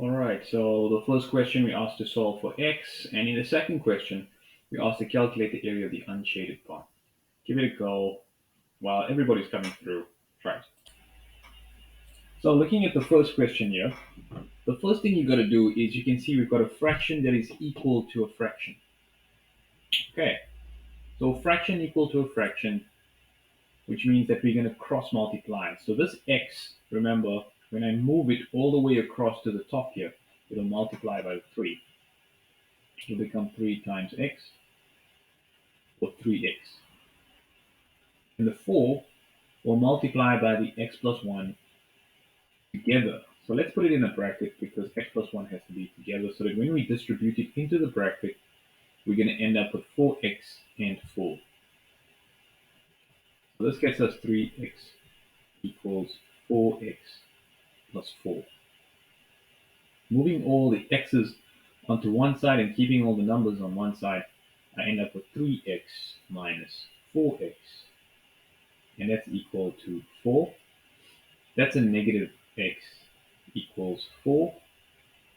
All right, so the first question we asked to solve for x, and in the second question, we asked to calculate the area of the unshaded part. Give it a go while everybody's coming through. Try it. So looking at the first question here, the first thing you got to do is you can see we've got a fraction that is equal to a fraction. Okay, so fraction equal to a fraction, which means that we're going to cross multiply. So this x, remember, when I move it all the way across to the top here, it'll multiply by 3. It'll become 3 times x, or 3x. And the 4 will multiply by the x plus 1 together. So let's put it in a bracket because x plus 1 has to be together so that when we distribute it into the bracket, we're going to end up with 4x and 4. So this gets us 3x equals 4x plus 4. Moving all the x's onto one side and keeping all the numbers on one side, I end up with 3x minus 4x. And that's equal to 4. That's a negative x equals 4.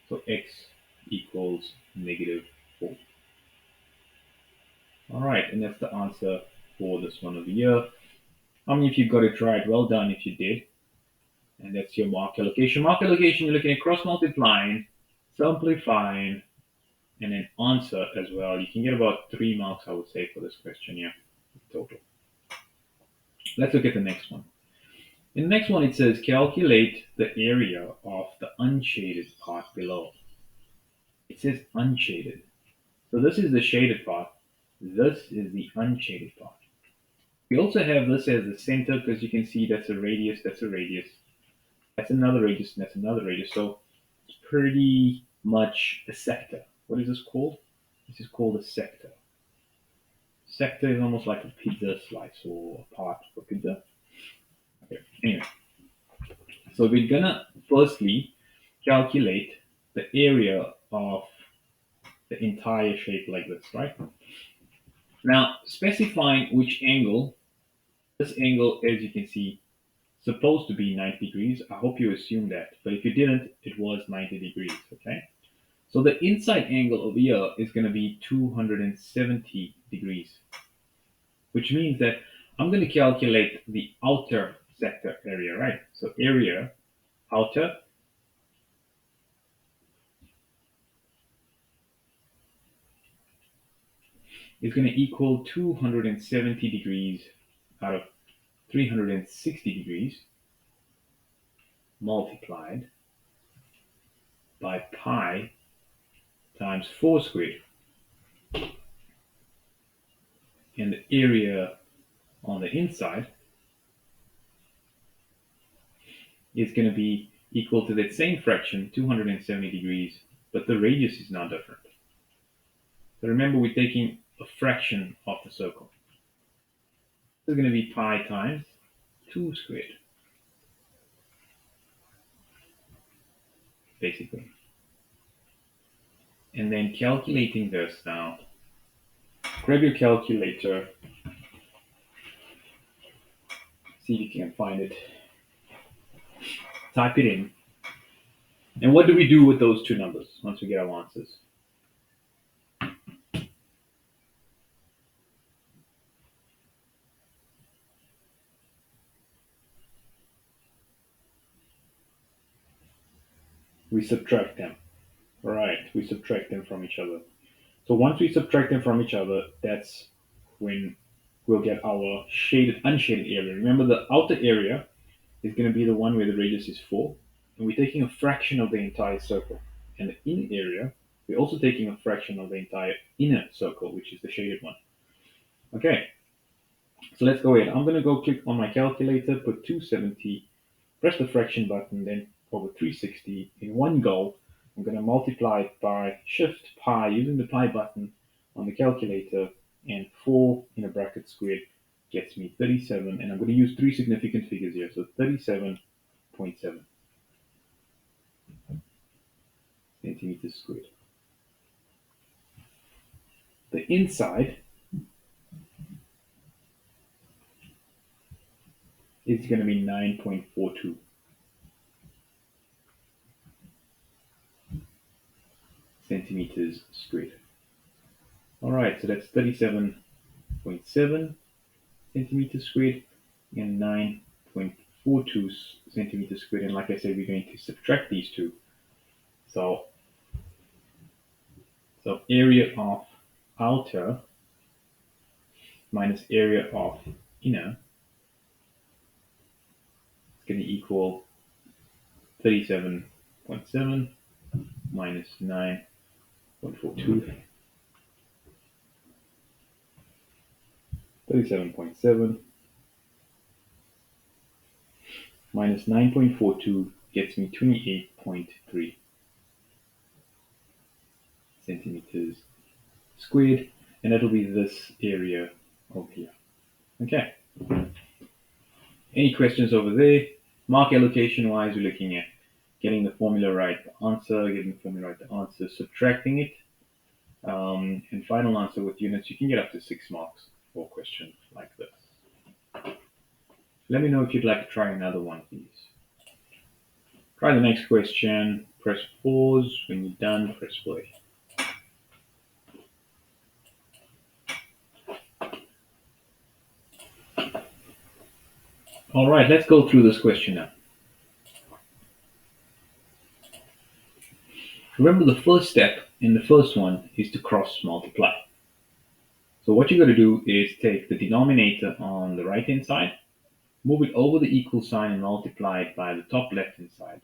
So x equals negative 4. All right, and that's the answer for this one over here. How many of you got it right? Well done if you did. And that's your mark allocation. Mark allocation, you're looking at cross multiplying, simplifying, and an answer as well. You can get about 3 marks, I would say, for this question here, total. Let's look at the next one. In the next one, it says calculate the area of the unshaded part below. It says unshaded. So this is the shaded part. This is the unshaded part. We also have this as the center because you can see that's a radius, that's a radius, that's another radius, and that's another radius. So it's pretty much a sector. What is this called? This is called a sector. Sector is almost like a pizza slice or a part of a pizza. Okay. Anyway, so we're gonna firstly calculate the area of the entire shape like this, right? Now, specifying which angle, this angle, as you can see, supposed to be 90 degrees. I hope you assumed that, but if you didn't, it was 90 degrees, okay? So the inside angle over here is going to be 270 degrees, which means that I'm going to calculate the outer sector area, right? So area, outer, is going to equal 270 degrees out of 360 degrees multiplied by pi times 4 squared. And the area on the inside is going to be equal to that same fraction, 270 degrees, but the radius is now different. So remember, we're taking a fraction of the circle. This is going to be pi times 2 squared, basically. And then calculating this now, grab your calculator, see if you can find it, type it in, and what do we do with those two numbers once we get our answers? We subtract them. Right, we subtract them from each other. So once we subtract them from each other, that's when we'll get our shaded, unshaded area. Remember, the outer area is going to be the one where the radius is 4, and we're taking a fraction of the entire circle. And the in area, we're also taking a fraction of the entire inner circle, which is the shaded one. Okay, so let's go ahead. I'm going to go click on my calculator, put 270, press the fraction button, then over 360 in one go. I'm going to multiply it by shift pi using the pi button on the calculator, and 4 in a bracket squared gets me 37, and I'm going to use 3 significant figures here, so 37.7 centimeters squared. The inside is going to be 9.42. centimeters squared. All right, so that's 37.7 centimeters squared and 9.42 centimeters squared. And like I said, we're going to subtract these two. So, so area of outer minus area of inner is going to equal 37.7 minus 9.42. 37.7 minus 9.42 gets me 28.3 centimeters squared, and that'll be this area over here. Okay. Any questions over there? Mark allocation wise, we're looking at getting the formula right, getting the formula right, the answer, subtracting it, and final answer with units. You can get up to 6 marks for a question like this. Let me know if you'd like to try another one of these. Try the next question, press pause. When you're done, press play. All right, let's go through this question now. Remember, the first step in the first one is to cross multiply. So what you're going to do is take the denominator on the right hand side, move it over the equal sign and multiply it by the top left hand side.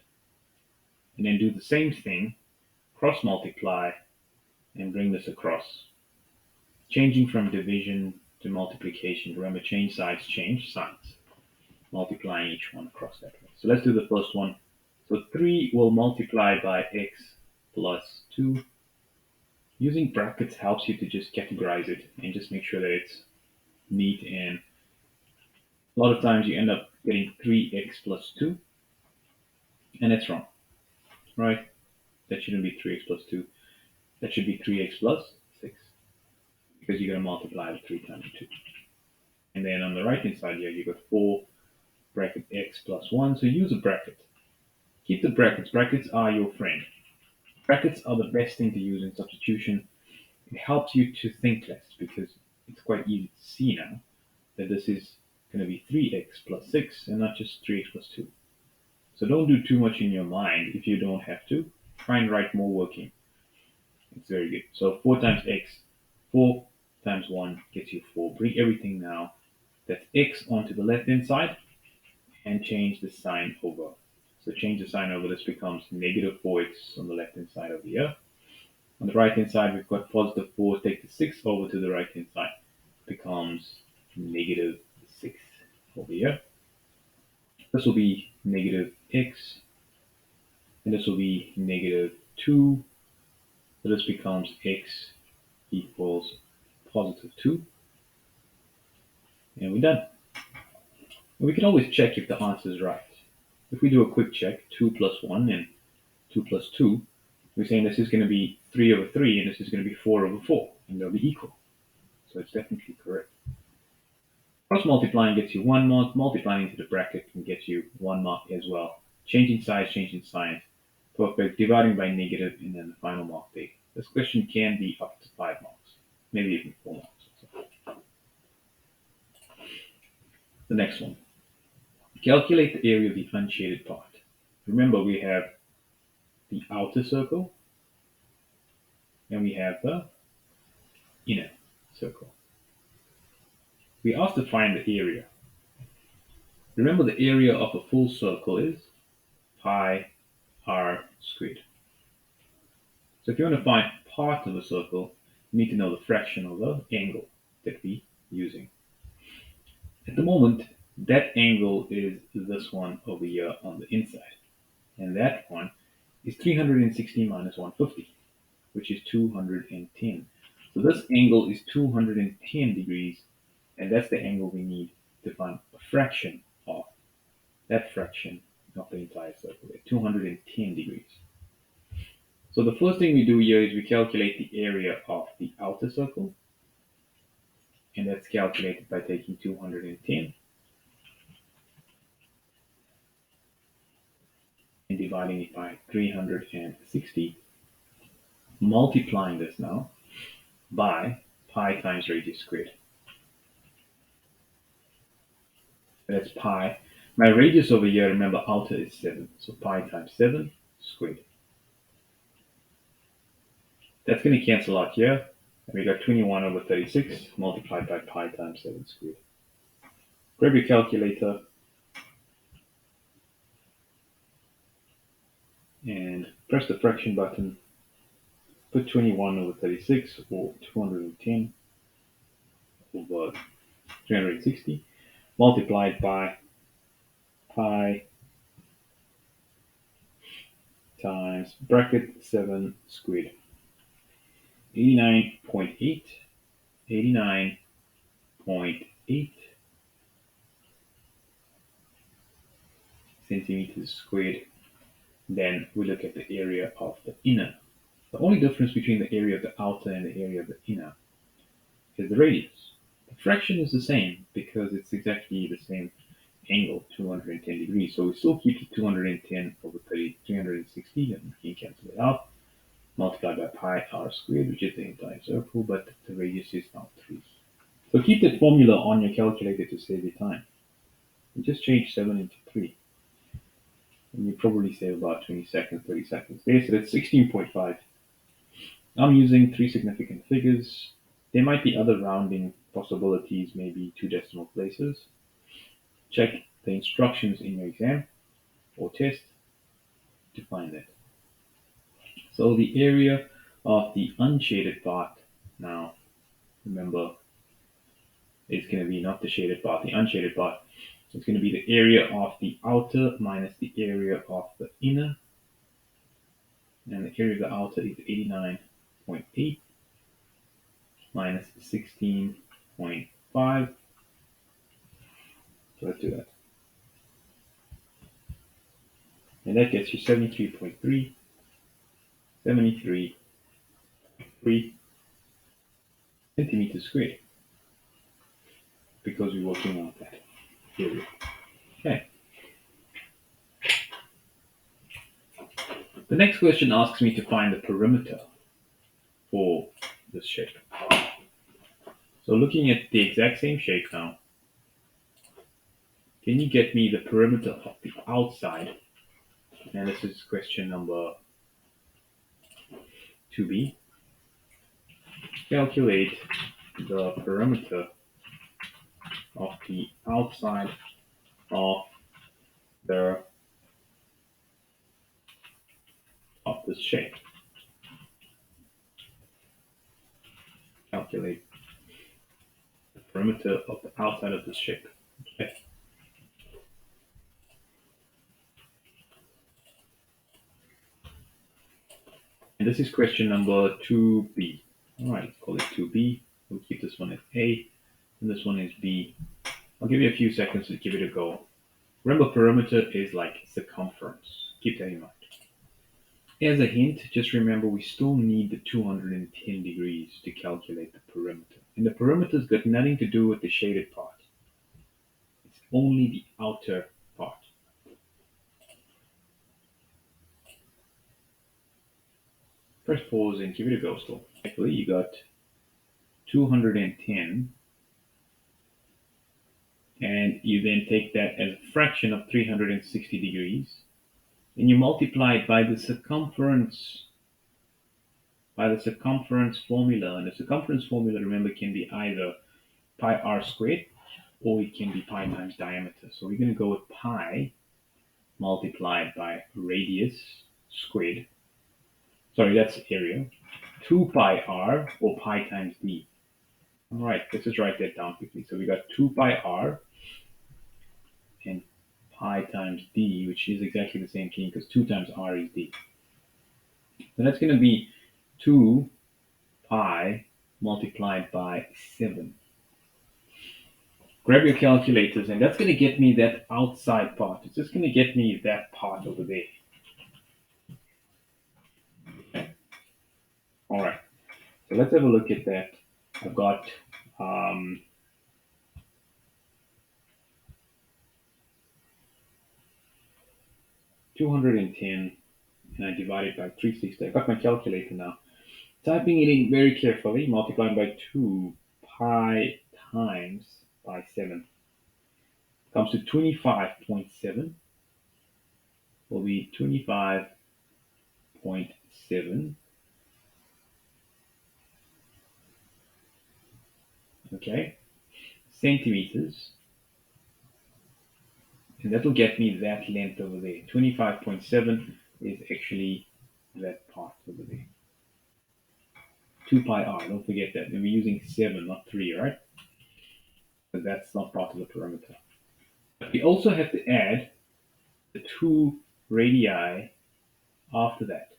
And then do the same thing, cross multiply, and bring this across. Changing from division to multiplication. Remember, change sides, change signs. Multiplying each one across that way. So let's do the first one. So 3 will multiply by x plus 2. Using brackets helps you to just categorize it and just make sure that it's neat. And a lot of times you end up getting 3x plus 2, and that's wrong, right? That shouldn't be 3x plus 2. That should be 3x plus 6, because you're going to multiply the 3 times 2. And then on the right hand side here, you got 4 bracket x plus 1. So use a bracket. Keep the brackets. Brackets are your friend. Brackets are the best thing to use in substitution. It helps you to think less, because it's quite easy to see now that this is going to be 3x plus 6 and not just 3x plus 2. So don't do too much in your mind if you don't have to. Try and write more working. It's very good. So 4 times x, 4 times 1 gets you 4. Bring everything now, that's x, onto the left hand side and change the sign over. So change the sign over. This becomes negative 4x on the left hand side over here. On the right hand side, we've got positive 4. Take the 6 over to the right hand side. Becomes negative 6 over here. This will be negative x, and this will be negative 2. So this becomes x equals positive 2. And we're done. And we can always check if the answer is right. If we do a quick check, 2 plus 1 and 2 plus 2, we're saying this is going to be 3 over 3, and this is going to be 4 over 4, and they'll be equal. So it's definitely correct. Cross multiplying gets you 1 mark. Multiplying into the bracket can get you 1 mark as well. Changing size, changing signs. Perfect. Dividing by negative, and then the final mark there. This question can be up to 5 marks, maybe even 4 marks. The next one. Calculate the area of the unshaded part. Remember, we have the outer circle and we have the inner circle. We asked to find the area. Remember, the area of a full circle is pi r squared. So if you want to find part of a circle, you need to know the fraction of the angle that we're using. At the moment, that angle is this one over here on the inside. And that one is 360 minus 150, which is 210. So this angle is 210 degrees, and that's the angle we need to find a fraction of. That fraction of the entire circle at 210 degrees. So the first thing we do here is we calculate the area of the outer circle, and that's calculated by taking 210 and dividing it by 360. multiplying this now by pi times radius squared. That's pi. My radius over here, remember, outer is 7. So pi times 7 squared. That's going to cancel out here. And we got 21 over 36 multiplied by pi times 7 squared. Grab your calculator and press the fraction button. Put 21 over 36 or 210 over 360 multiplied by pi times bracket 7 squared. 89.8, 89.8 centimeters squared. Then we look at the area of the inner. The only difference between the area of the outer and the area of the inner is the radius. The fraction is the same because it's exactly the same angle, 210 degrees. So we still keep the 210 over 360, and we can cancel it out. Multiplied by pi r squared, which is the entire circle, but the radius is now 3. So keep that formula on your calculator to save your time. You just change 7 into 3. And you probably save about 20 seconds, 30 seconds there. So that's 16.5. I'm using 3 significant figures. There might be other rounding possibilities, maybe 2 decimal places. Check the instructions in your exam or test to find that. So the area of the unshaded part now, remember, is going to be not the shaded part, the unshaded part. It's going to be the area of the outer minus the area of the inner. And the area of the outer is 89.8 minus 16.5. So let's do that. And that gets you 73.3, 73.3 centimeters squared because we're working on that area. Okay. The next question asks me to find the perimeter for this shape. So looking at the exact same shape now, can you get me the perimeter of the outside? And this is question number 2b. Calculate the perimeter of the outside of this shape. Calculate the perimeter of the outside of this shape. Okay. And this is question number 2b. All right, let's call it 2b. We'll keep this one as A, and this one is B. I'll give you a few seconds to give it a go. Remember, perimeter is like circumference. Keep that in mind. As a hint, just remember we still need the 210 degrees to calculate the perimeter. And the perimeter's got nothing to do with the shaded part. It's only the outer part. Press pause and give it a go still. Actually, you got 210, and you then take that as a fraction of 360 degrees, and you multiply it by the circumference formula. And the circumference formula, remember, can be either pi r squared or it can be pi times diameter. So we're going to go with pi multiplied by radius squared. Sorry, that's area. 2 pi r or pi times d. All right, let's just write that down quickly. So we got 2 pi r and pi times d, which is exactly the same thing because 2 times r is d. So that's going to be 2 pi multiplied by 7. Grab your calculators, and that's going to get me that outside part. It's just going to get me that part over there. Okay. All right, so let's have a look at that. I've got 210, and I divide it by 360. I got my calculator now. Typing it in very carefully, multiplying by 2 pi times by 7 comes to 25.7, will be 25.7, okay, centimeters, and that will get me that length over there. 25.7 is actually that part over there. 2 pi r, don't forget that. And we're using 7, not 3, right? But that's not part of the perimeter. But we also have to add the 2 radii after that,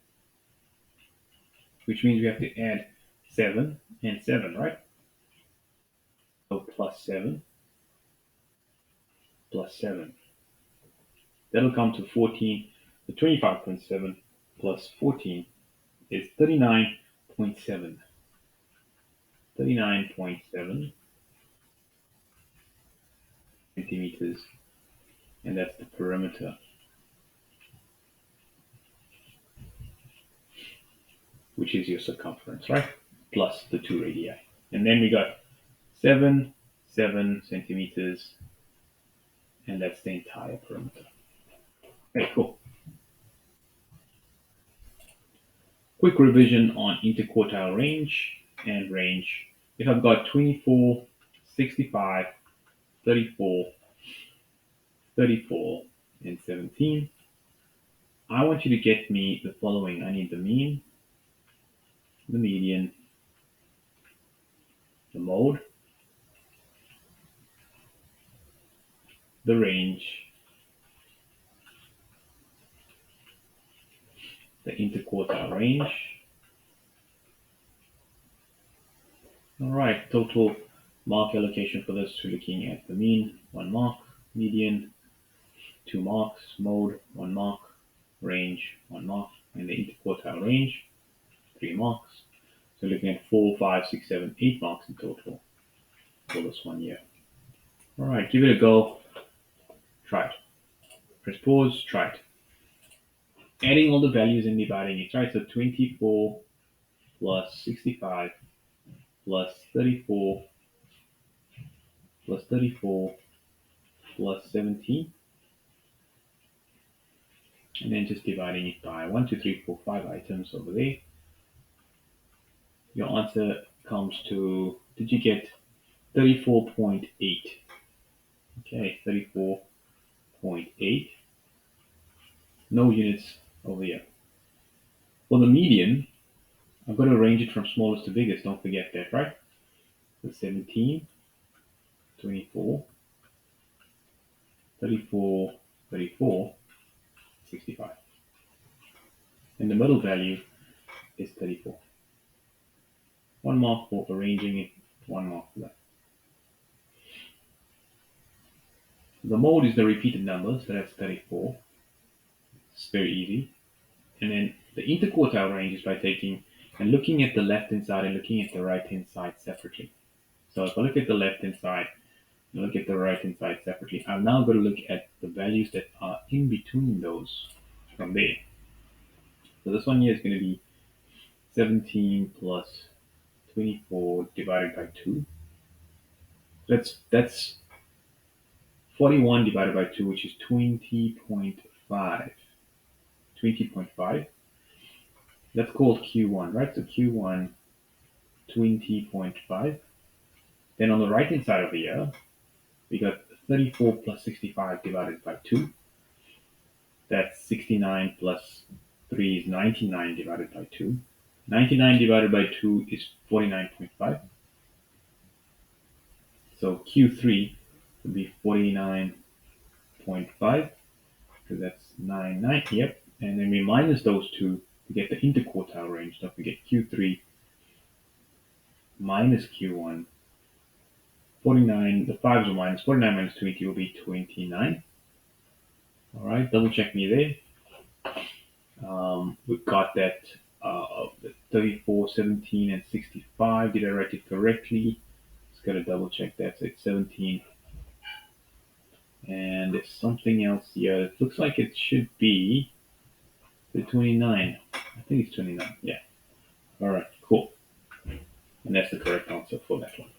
which means we have to add 7 and 7, right? So plus 7 plus 7. That'll come to 14. The 25.7 plus 14 is 39.7. 39.7 centimeters, and that's the perimeter, which is your circumference, right? Plus the 2 radii. And then we got 7 centimeters, and that's the entire perimeter. Okay, cool. Quick revision on interquartile range and range. If I've got 24, 65, 34, 34, and 17, I want you to get me the following. I need the mean, the median, the mode, the range, the interquartile range. All right, total mark allocation for this, we're looking at the mean, 1 mark, median, 2 marks, mode, 1 mark, range, 1 mark, and the interquartile range, 3 marks. So looking at 4, 5, 6, 7, 8 marks in total for this one year. All right, give it a go. Try it. Press pause, try it. Adding all the values and dividing it, right? So 24 plus 65 plus 34 plus 34 plus 17. And then just dividing it by 1, 2, 3, 4, 5 items over there. Your answer comes to, did you get 34.8? Okay, 34.8. No units over here. For the median, I've got to arrange it from smallest to biggest. Don't forget that, right? So 17, 24, 34, 34, 65. And the middle value is 34. 1 mark for arranging it, 1 mark for that. The mode is the repeated number, so that's 34. It's very easy. And then the interquartile range is by taking and looking at the left-hand side and looking at the right-hand side separately. So if I look at the left-hand side and look at the right-hand side separately, I'm now going to look at the values that are in between those from there. So this one here is going to be 17 plus 24 divided by 2. That's 41 divided by 2, which is 20.5. 20.5. That's called Q1, right? So Q1, 20.5. Then on the right hand side of the year, we got 34 plus 65 divided by 2. That's 69 plus 3 is 99 divided by 2. 99 divided by 2 is 49.5. So Q3 would be 49.5, because that's 99, yep. And then we minus those two to get the interquartile range. Don't forget Q3 minus Q1. 49, the 5s are minus, 49 minus 20 will be 29. All right, double check me there. We've got that 34, 17, and 65. Did I write it correctly? Just got to double check that. So it's 17. And there's something else here. It looks like it should be the 29. I think it's 29. Yeah. All right, cool. And that's the correct answer for that one.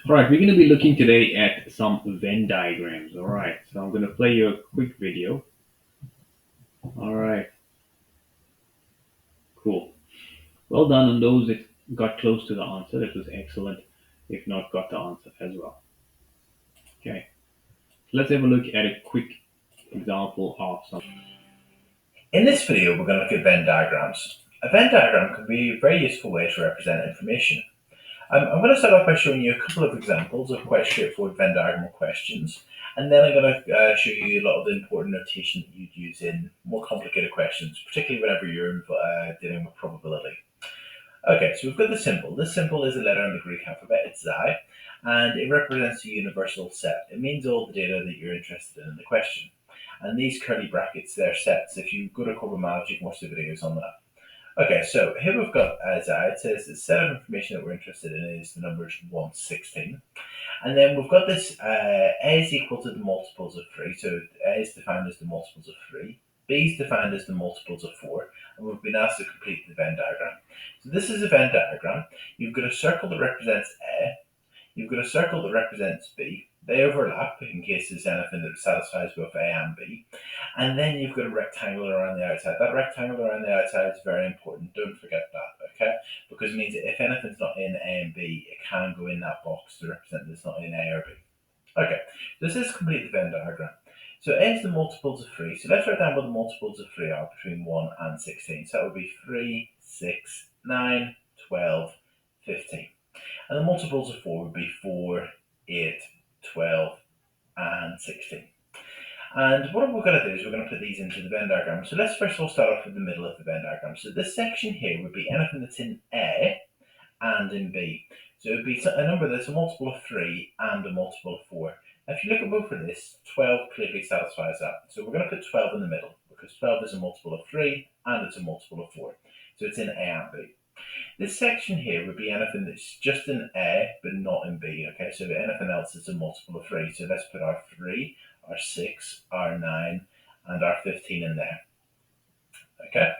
All right, we're going to be looking today at some Venn diagrams. All right, so I'm going to play you a quick video. All right, cool. Well done on those that got close to the answer. That was excellent. If not, got the answer as well. Okay, let's have a look at a quick example of some. In this video, we're going to look at Venn diagrams. A Venn diagram can be a very useful way to represent information. I'm going to start off by showing you a couple of examples of quite straightforward Venn diagram questions, and then I'm going to show you a lot of the important notation that you'd use in more complicated questions, particularly whenever you're dealing with probability. Okay, so we've got the symbol. This symbol is a letter in the Greek alphabet, it's Xi, and it represents a universal set. It means all the data that you're interested in the question. And these curly brackets, they're sets. If you go to corporate mileage, you can watch the videos on that. Okay, so here we've got Xi. It says the set of information that we're interested in is the numbers 1 to 16. And then we've got this A is equal to the multiples of 3. So A is defined as the multiples of 3. B is defined as the multiples of 4. And we've been asked to complete the Venn diagram. So this is a Venn diagram. You've got a circle that represents A. You've got a circle that represents B. They overlap in case there's anything that satisfies both A and B. And then you've got a rectangle around the outside. That rectangle around the outside is very important. Don't forget that, okay? Because it means that if anything's not in A and B, it can go in that box to represent that it's not in A or B. Okay, this is complete the Venn diagram. So A is the multiples of 3. So let's write down what the multiples of 3 are between 1 and 16. So that would be 3, 6, 9, 12, 15. And the multiples of 4 would be 4, 8, 12, and 16. And what we're going to do is we're going to put these into the Venn diagram. So let's first of all start off with the middle of the Venn diagram. So this section here would be anything that's in A and in B. So it would be a number that's a multiple of 3 and a multiple of 4. Now if you look at both of this, 12 clearly satisfies that. So we're going to put 12 in the middle because 12 is a multiple of 3 and it's a multiple of 4. So it's in A and B. This section here would be anything that's just in A but not in B. Okay, so anything else is a multiple of 3. So let's put our 3, our 6, our 9, and our 15 in there. Okay,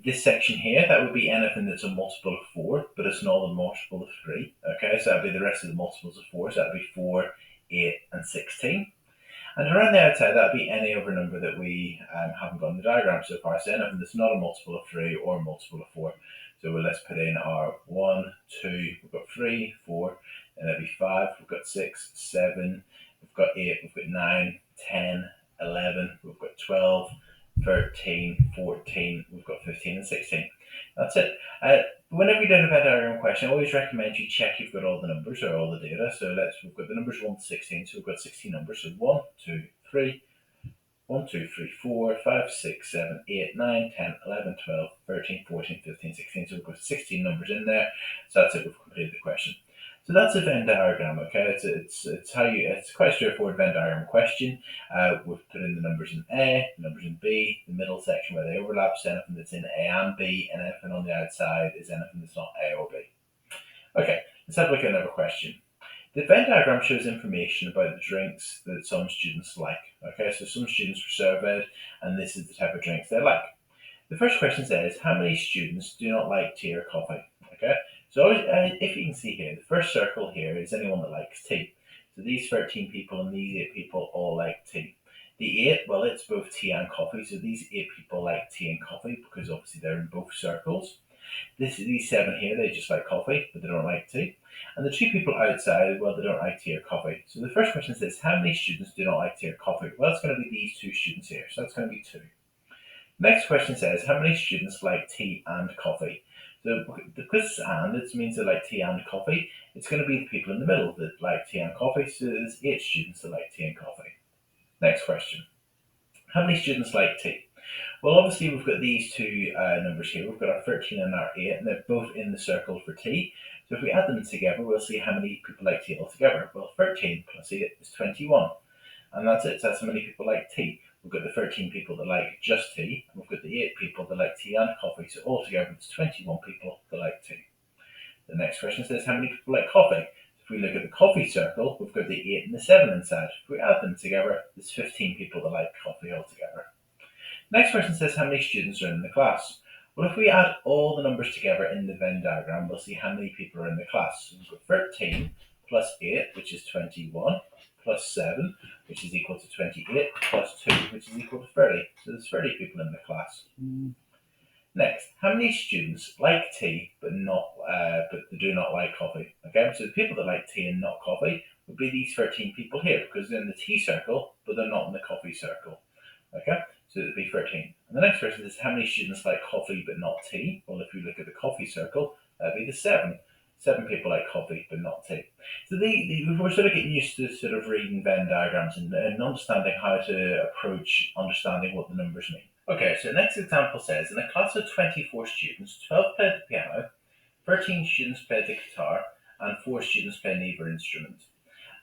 this section here, that would be anything that's a multiple of 4, but it's not a multiple of 3. Okay, so that would be the rest of the multiples of 4. So that would be 4, 8, and 16. And around the outside, that would be any other number that we haven't got in the diagram so far. So anything that's not a multiple of 3 or a multiple of 4. So let's put in our 1, 2, we've got 3, 4, then that'd be 5, we've got 6, 7, we've got 8, we've got 9, 10, 11, we've got 12, 13, 14, we've got 15 and 16. That's it. Whenever you're doing a Venn diagram question, I always recommend you check you've got all the numbers or all the data. So we've got the numbers 1 to 16, so we've got 16 numbers. So 1, 2, 3, 1, 2, 3, 4, 5, 6, 7, 8, 9, 10, 11, 12, 13, 14, 15, 16. So we've got 16 numbers in there. So that's it, we've completed the question. So that's a Venn diagram, okay? It's quite a straightforward Venn diagram question. We've put in the numbers in A, the numbers in B, the middle section where they overlap, so anything that's in A and B, and anything on the outside is anything that's not A or B. Okay, let's have a look at another question. The Venn diagram shows information about the drinks that some students like. Okay, so some students were surveyed, and this is the type of drinks they like. The first question says, how many students do not like tea or coffee? Okay, so if you can see here, the first circle here is anyone that likes tea. So these 13 people and these 8 people all like tea. The 8, well, it's both tea and coffee. So these 8 people like tea and coffee because obviously they're in both circles. These 7 here, they just like coffee, but they don't like tea. And the 2 people outside, well, they don't like tea or coffee. So the first question says, how many students do not like tea or coffee? Well, it's going to be these 2 students here. So that's going to be 2. Next question says, how many students like tea and coffee? So because it's and, it means they like tea and coffee. It's going to be the people in the middle that like tea and coffee. So there's 8 students that like tea and coffee. Next question. How many students like tea? Well, obviously we've got these 2 numbers here. We've got our 13 and our 8, and they're both in the circle for tea. So if we add them together, we'll see how many people like tea altogether. Well, 13 plus 8 is 21. And that's it. So that's how many people like tea. We've got the 13 people that like just tea, and we've got the 8 people that like tea and coffee. So altogether, it's 21 people that like tea. The next question says, how many people like coffee? If we look at the coffee circle, we've got the 8 and the 7 inside. If we add them together, there's 15 people that like coffee altogether. Next question says how many students are in the class. Well, if we add all the numbers together in the Venn diagram, we'll see how many people are in the class. So we've got 13 plus 8, which is 21, plus 7, which is equal to 28, plus 2, which is equal to 30. So there's 30 people in the class. Next, how many students like tea but they do not like coffee? Okay, so the people that like tea and not coffee would be these 13 people here because they're in the tea circle but they're not in the coffee circle. Okay, so it'd be 13. And the next question is how many students like coffee but not tea? Well, if you look at the coffee circle, that'd be the 7. 7 people like coffee but not tea. So we're sort of getting used to sort of reading Venn diagrams and understanding how to approach understanding what the numbers mean. Okay, so the next example says, in a class of 24 students, 12 played the piano, 13 students played the guitar, and 4 students played neither instrument.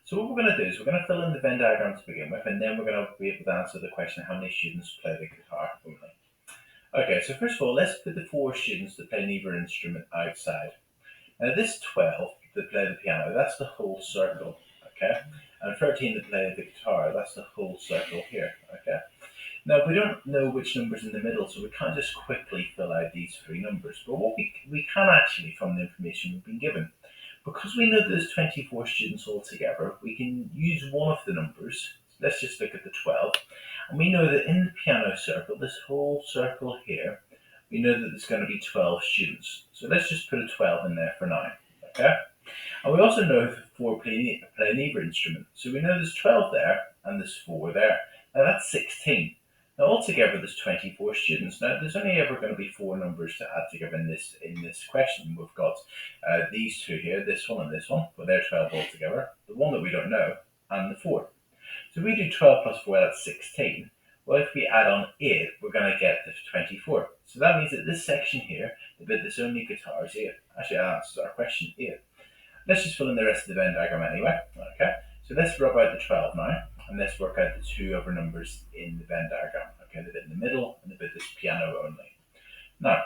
So what we're going to do is we're going to fill in the Venn diagram to begin with, and then we're going to be able to answer the question, how many students play the guitar only? Okay, so first of all, let's put the 4 students that play neither instrument outside. Now this 12 that play the piano, that's the whole circle, okay? And 13 that play the guitar, that's the whole circle here, okay? Now, we don't know which number's in the middle, so we can't just quickly fill out these 3 numbers. But what we can actually, from the information we've been given, because we know there's 24 students altogether, we can use one of the numbers. Let's just look at the 12. And we know that in the piano circle, this whole circle here, we know that there's going to be 12 students. So let's just put a 12 in there for now, okay? And we also know that 4 play neither instrument. So we know there's 12 there, and there's 4 there. Now that's 16. Now altogether there's 24 students. Now there's only ever going to be 4 numbers to add together in this question. We've got these 2 here, this one and this one, but they're 12 altogether. The one that we don't know, and the 4. So if we do 12 plus 4, that's 16. Well, if we add on 8, we're going to get to 24. So that means that this section here, the bit that's only guitar, is 8. Actually, that answers our question, 8. Let's just fill in the rest of the Venn diagram anyway. Okay, so let's rub out the 12 now. And let's work out the 2 other numbers in the Venn diagram. Okay, the bit in the middle and the bit that's piano only. Now,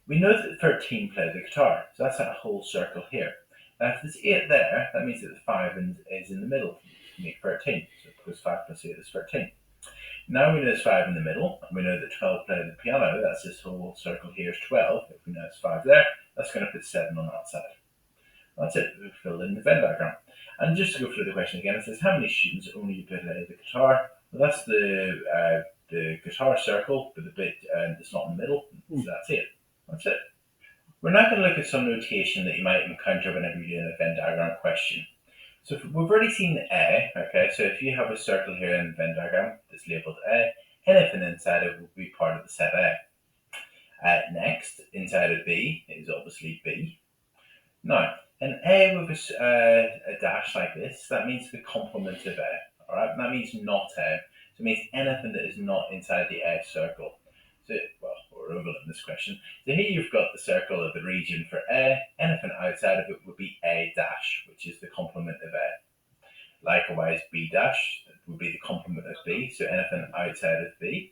we know that 13 play the guitar, so that's that whole circle here. Now, if there's 8 there, that means that the 5 is in the middle to make 13. So because 5 plus 8 is 13. Now we know there's 5 in the middle, and we know that 12 play the piano, that's this whole circle here is 12. If we know there's 5 there, that's going to put 7 on that side. That's it, we've filled in the Venn diagram. And just to go through the question again, it says how many students only play the guitar? Well, that's the guitar circle, but the bit that's not in the middle. So that's it. That's it. We're now going to look at some notation that you might encounter whenever you're doing a Venn diagram question. So we've already seen A, okay, so if you have a circle here in the Venn diagram that's labelled A, anything inside it will be part of the set A. Next, inside of B is obviously B. Now, an A with a dash like this, that means the complement of A, alright? That means not A. So it means anything that is not inside the A circle. So, well, or oval in this question. So here you've got the circle of the region for A. Anything outside of it would be A dash, which is the complement of A. Likewise, B dash would be the complement of B, so anything outside of B.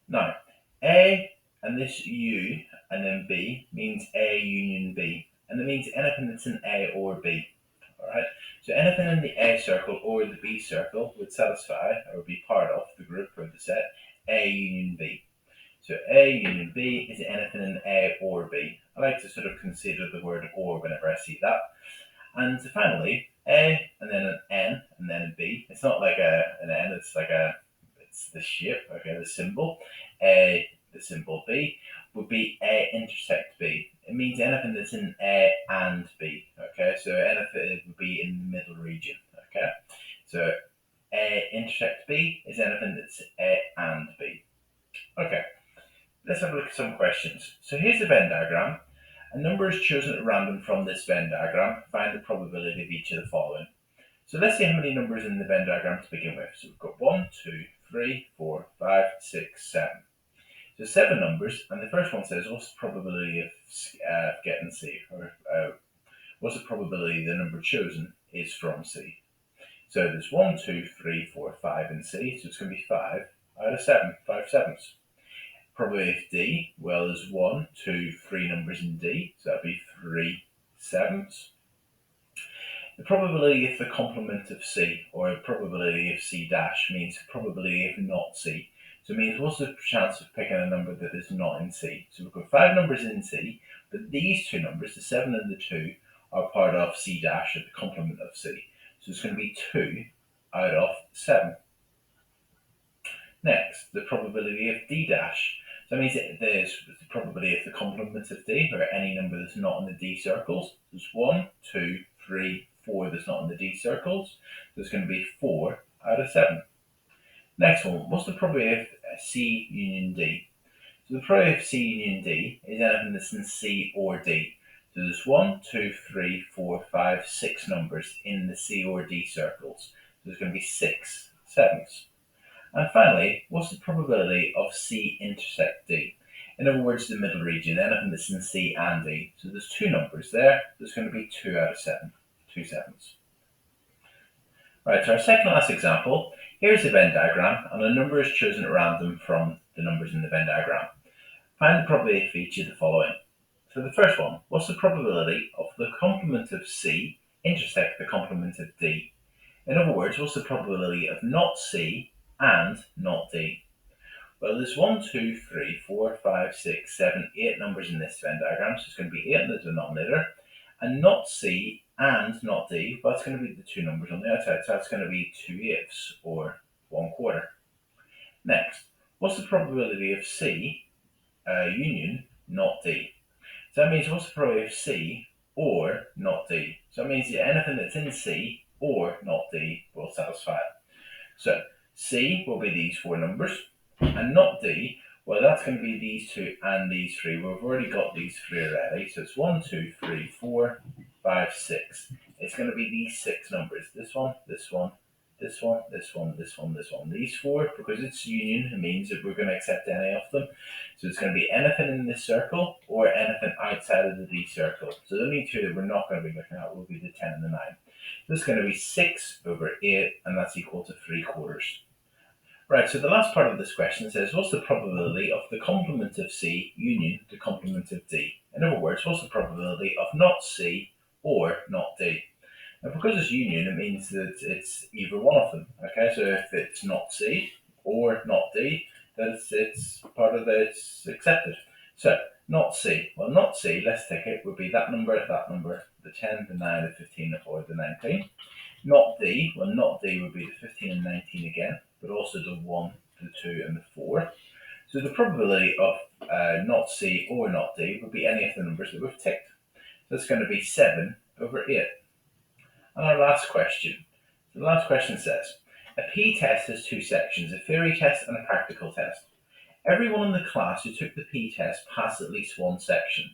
Now, A and this U and then B means A union B. And that means anything that's in A or B. Alright, so anything in the A circle or the B circle would satisfy or be part of the group or the set A union B. So A union B is anything in A or B. I like to sort of consider the word or whenever I see that. And finally, A and then an N and then a B. It's not like an N, it's the shape, okay, the symbol. A, the symbol B, would be A intersect B. It means anything that's in A and B, okay? So anything would be in the middle region, okay? So A intersect B is anything that's A and B. Okay, let's have a look at some questions. So here's the Venn diagram. A number is chosen at random from this Venn diagram. Find the probability of each of the following. So let's see how many numbers in the Venn diagram to begin with. So we've got 1, 2, 3, 4, 5, 6, 7. So 7 numbers, and the first one says, what's the probability of getting C? Or what's the probability the number chosen is from C? So there's 1, 2, 3, 4, 5 in C, so it's going to be 5 out of 7, 5 sevens. Probability of D, well, there's 1, 2, 3 numbers in D, so that'd be 3 sevens. The probability of the complement of C, or probability of C dash, means probability of not C. So it means what's the chance of picking a number that is not in C? So we've got 5 numbers in C, but these two numbers, the 7 and the 2, are part of C dash at the complement of C. So it's going to be 2 out of 7. Next, the probability of D dash. So that means there's the probability of the complement of D, or any number that's not in the D circles. There's 1, 2, 3, 4 that's not in the D circles. So it's going to be 4 out of 7. Next one, what's the probability of C union D? So the probability of C union D is anything that's in C or D. So there's 1, 2, 3, 4, 5, 6 numbers in the C or D circles. So there's going to be 6 sevens. And finally, what's the probability of C intersect D? In other words, the middle region, anything that's in C and D. So there's 2 numbers there. There's going to be 2 out of 7, 2 sevens. Right, so our second last example, here's a Venn diagram, and a number is chosen at random from the numbers in the Venn diagram. Find the probability for each of the following. So the first one, what's the probability of the complement of C intersect the complement of D? In other words, what's the probability of not C and not D? Well, there's 1, 2, 3, 4, 5, 6, 7, 8 numbers in this Venn diagram, so it's going to be 8 in the denominator. And not C and not D, well, that's going to be the 2 numbers on the outside, so that's going to be 2/8, or 1/4. Next, what's the probability of C union not D? So that means what's the probability of C or not D? So that means anything that's in C or not D will satisfy it. So C will be these 4 numbers, and not D, well, that's going to be these 2 and these 3. We've already got these 3 already. So it's 1, 2, 3, 4, 5, 6. It's going to be these 6 numbers. This one, this one, this one, this one, this one, this one. These 4, because it's union, it means that we're going to accept any of them. So it's going to be anything in this circle or anything outside of the D circle. So the only 2 that we're not going to be looking at will be the 10 and the 9. This is going to be 6/8, and that's equal to 3/4. Right, so the last part of this question says, what's the probability of the complement of C union the complement of D? In other words, what's the probability of not C or not D? Now, because it's union, it means that it's either one of them. Okay, so if it's not C or not D, then it's part of it's accepted. So, not C. Well, not C, let's take it, would be that number, the 10, the 9, the 15, or the 19. Not D, well, not D would be the 15 and 19 again, but also the 1, the 2, and the 4. So the probability of not C or not D would be any of the numbers that we've ticked. So it's going to be 7/8. And our last question. So the last question says, a P-test has 2 sections, a theory test and a practical test. Everyone in the class who took the P-test passed at least one section.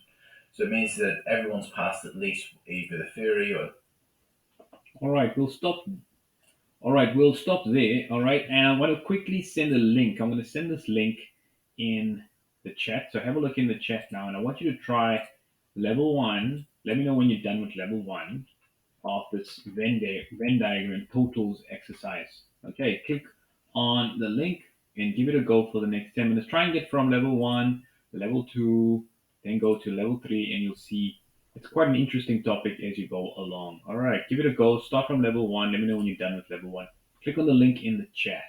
So it means that everyone's passed at least either the theory or... All right, we'll stop. All right, we'll stop there. All right, and I want to quickly send a link. I'm going to send this link in the chat. So have a look in the chat now, and I want you to try level 1. Let me know when you're done with level 1 of this Venn diagram totals exercise. Okay, click on the link and give it a go for the next 10 minutes. Try and get from level 1 to level 2, then go to level 3, and you'll see it's quite an interesting topic as you go along. All right, give it a go. Start from level 1. Let me know when you're done with level 1. Click on the link in the chat.